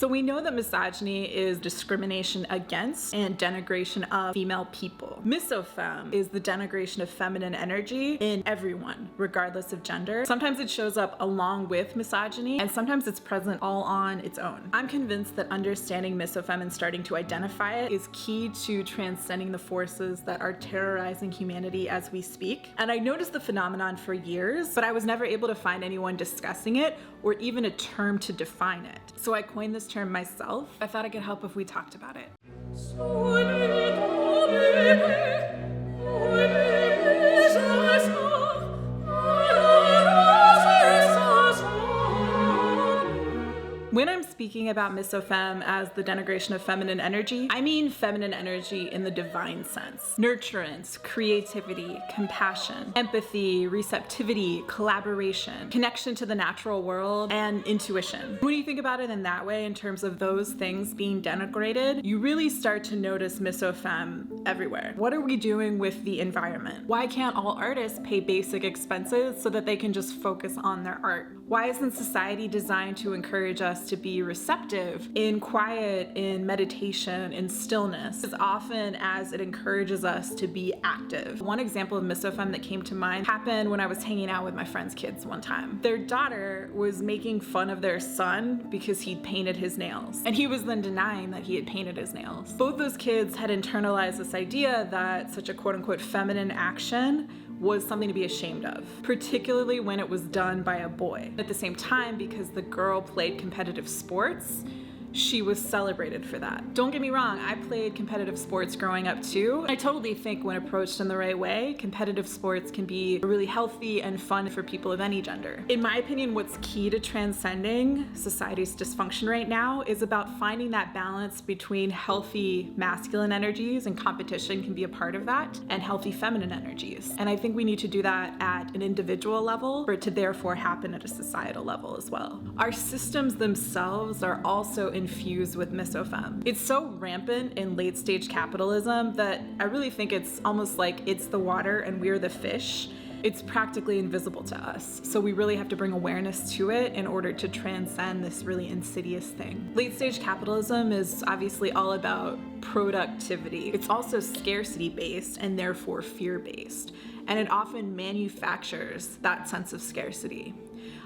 So we know that misogyny is discrimination against and denigration of female people. Misofem is the denigration of feminine energy in everyone, regardless of gender. Sometimes it shows up along with misogyny, and sometimes it's present all on its own. I'm convinced that understanding misofem and starting to identify it is key to transcending the forces that are terrorizing humanity as we speak. And I noticed the phenomenon for years, but I was never able to find anyone discussing it or even a term to define it. So I coined this term myself. I thought it could help if we talked about it. When I'm speaking about misofem as the denigration of feminine energy, I mean feminine energy in the divine sense. Nurturance, creativity, compassion, empathy, receptivity, collaboration, connection to the natural world, and intuition. When you think about it in that way, in terms of those things being denigrated, you really start to notice misofem everywhere. What are we doing with the environment? Why can't all artists pay basic expenses so that they can just focus on their art? Why isn't society designed to encourage us to be receptive in quiet, in meditation, in stillness, as often as it encourages us to be active? One example of misofem that came to mind happened when I was hanging out with my friend's kids one time. Their daughter was making fun of their son because he'd painted his nails, and he was then denying that he had painted his nails. Both those kids had internalized this idea that such a quote-unquote feminine action was something to be ashamed of, particularly when it was done by a boy. At the same time, because the girl played competitive sports, she was celebrated for that. Don't get me wrong, I played competitive sports growing up too. I totally think when approached in the right way, competitive sports can be really healthy and fun for people of any gender. In my opinion, what's key to transcending society's dysfunction right now is about finding that balance between healthy masculine energies, and competition can be a part of that, and healthy feminine energies. And I think we need to do that at an individual level for it to therefore happen at a societal level as well. Our systems themselves are also infused with misofem. It's so rampant in late stage capitalism that I really think it's almost like it's the water and we're the fish. It's practically invisible to us. So we really have to bring awareness to it in order to transcend this really insidious thing. Late stage capitalism is obviously all about productivity. It's also scarcity based and therefore fear based. And it often manufactures that sense of scarcity.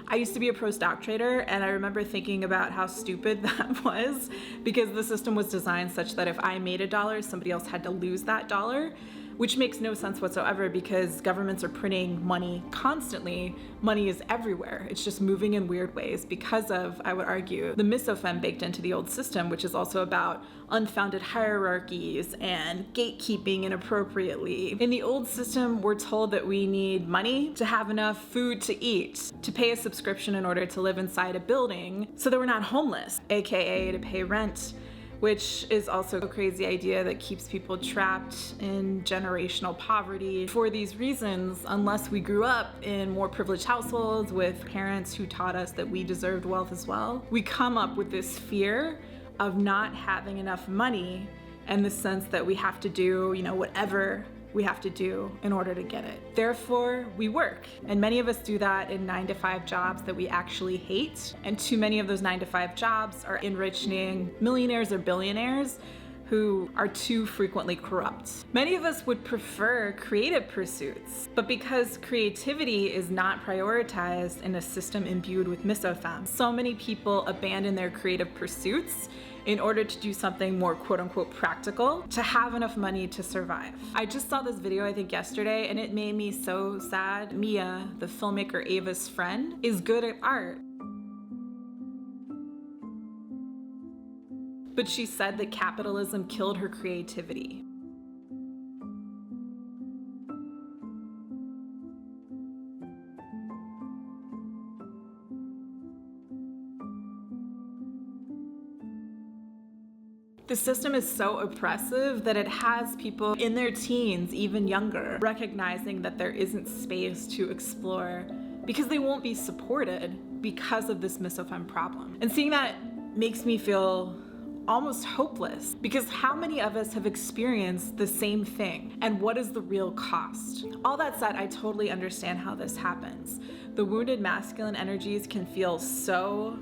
I used to be a pro-stock trader, and I remember thinking about how stupid that was, because the system was designed such that if I made $1, somebody else had to lose that dollar, which makes no sense whatsoever because governments are printing money constantly. Money is everywhere. It's just moving in weird ways because of, I would argue, the misofem baked into the old system, which is also about unfounded hierarchies and gatekeeping inappropriately. In the old system, we're told that we need money to have enough food to eat, to pay a subscription in order to live inside a building so that we're not homeless, aka to pay rent, which is also a crazy idea that keeps people trapped in generational poverty. For these reasons, unless we grew up in more privileged households with parents who taught us that we deserved wealth as well, we come up with this fear of not having enough money and the sense that we have to do, whatever we have to do in order to get it. Therefore, we work. And many of us do that in 9-to-5 jobs that we actually hate. And too many of those 9-to-5 jobs are enriching millionaires or billionaires who are too frequently corrupt. Many of us would prefer creative pursuits, but because creativity is not prioritized in a system imbued with misofem, so many people abandon their creative pursuits in order to do something more quote-unquote practical to have enough money to survive. I just saw this video, I think yesterday, and it made me so sad. Mia, the filmmaker Ava's friend, is good at art, but she said that capitalism killed her creativity. The system is so oppressive that it has people in their teens, even younger, recognizing that there isn't space to explore because they won't be supported because of this misofem problem. And seeing that makes me feel almost hopeless, because how many of us have experienced the same thing, and what is the real cost? All that said, I totally understand how this happens. The wounded masculine energies can feel so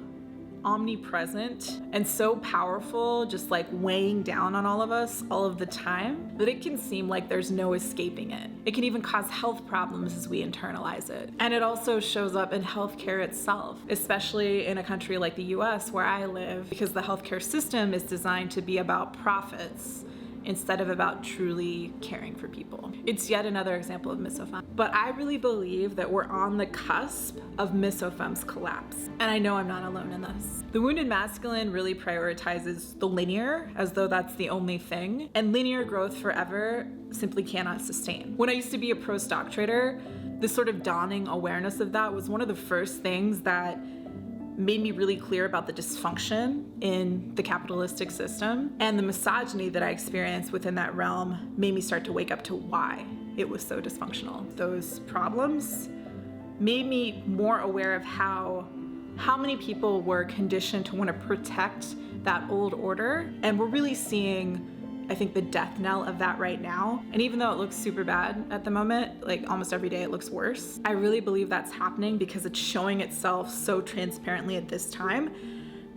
omnipresent and so powerful, just like weighing down on all of us all of the time, that it can seem like there's no escaping it. It can even cause health problems as we internalize it. And it also shows up in healthcare itself, especially in a country like the US where I live, because the healthcare system is designed to be about profits instead of about truly caring for people. It's yet another example of misofem. But I really believe that we're on the cusp of misofem's collapse. And I know I'm not alone in this. The wounded masculine really prioritizes the linear as though that's the only thing. And linear growth forever simply cannot sustain. When I used to be a pro stock trader, this sort of dawning awareness of that was one of the first things that made me really clear about the dysfunction in the capitalistic system, and the misogyny that I experienced within that realm made me start to wake up to why it was so dysfunctional. Those problems made me more aware of how many people were conditioned to want to protect that old order, and we're really seeing, I think, the death knell of that right now. And even though it looks super bad at the moment, like almost every day it looks worse, I really believe that's happening because it's showing itself so transparently at this time,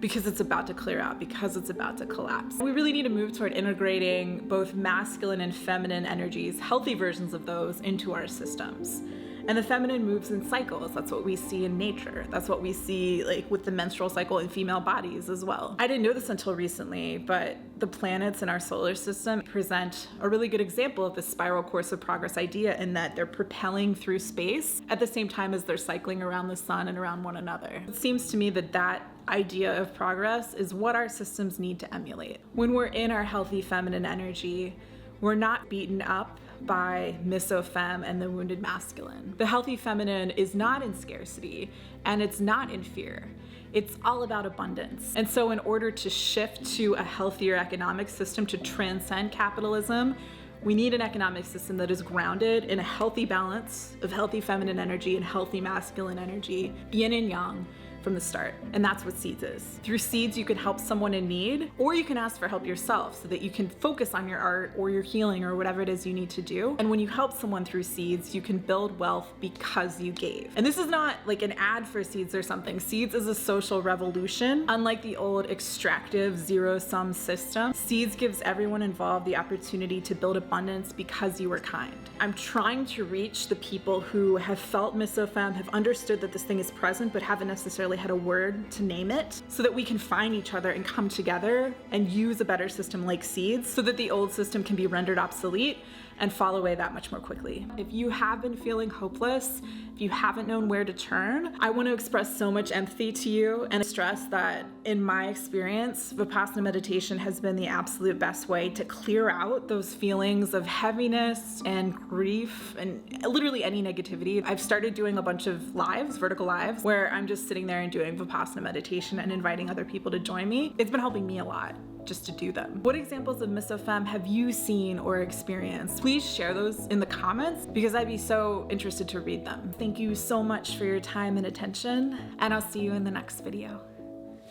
because it's about to clear out, because it's about to collapse. We really need to move toward integrating both masculine and feminine energies, healthy versions of those, into our systems. And the feminine moves in cycles. That's what we see in nature. That's what we see like with the menstrual cycle in female bodies as well. I didn't know this until recently, but the planets in our solar system present a really good example of the spiral course of progress idea, in that they're propelling through space at the same time as they're cycling around the sun and around one another. It seems to me that that idea of progress is what our systems need to emulate. When we're in our healthy feminine energy, we're not beaten up by misofem and the wounded masculine. The healthy feminine is not in scarcity and it's not in fear. It's all about abundance. And so in order to shift to a healthier economic system to transcend capitalism, we need an economic system that is grounded in a healthy balance of healthy feminine energy and healthy masculine energy, yin and yang, from the start. And that's what Seeds is. Through Seeds, you can help someone in need, or you can ask for help yourself so that you can focus on your art or your healing or whatever it is you need to do. And when you help someone through Seeds, you can build wealth because you gave. And this is not like an ad for Seeds or something. Seeds is a social revolution. Unlike the old extractive zero-sum system, Seeds gives everyone involved the opportunity to build abundance because you were kind. I'm trying to reach the people who have felt misofem, have understood that this thing is present, but haven't necessarily had a word to name it, so that we can find each other and come together and use a better system like Seeds, so that the old system can be rendered obsolete and fall away that much more quickly. If you have been feeling hopeless, if you haven't known where to turn, I want to express so much empathy to you and stress that in my experience, Vipassana meditation has been the absolute best way to clear out those feelings of heaviness and grief and literally any negativity. I've started doing a bunch of lives, vertical lives, where I'm just sitting there and doing Vipassana meditation and inviting other people to join me. It's been helping me a lot just to do them. What examples of misofem have you seen or experienced? Please share those in the comments because I'd be so interested to read them. Thank you so much for your time and attention, and I'll see you in the next video.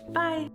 Bye.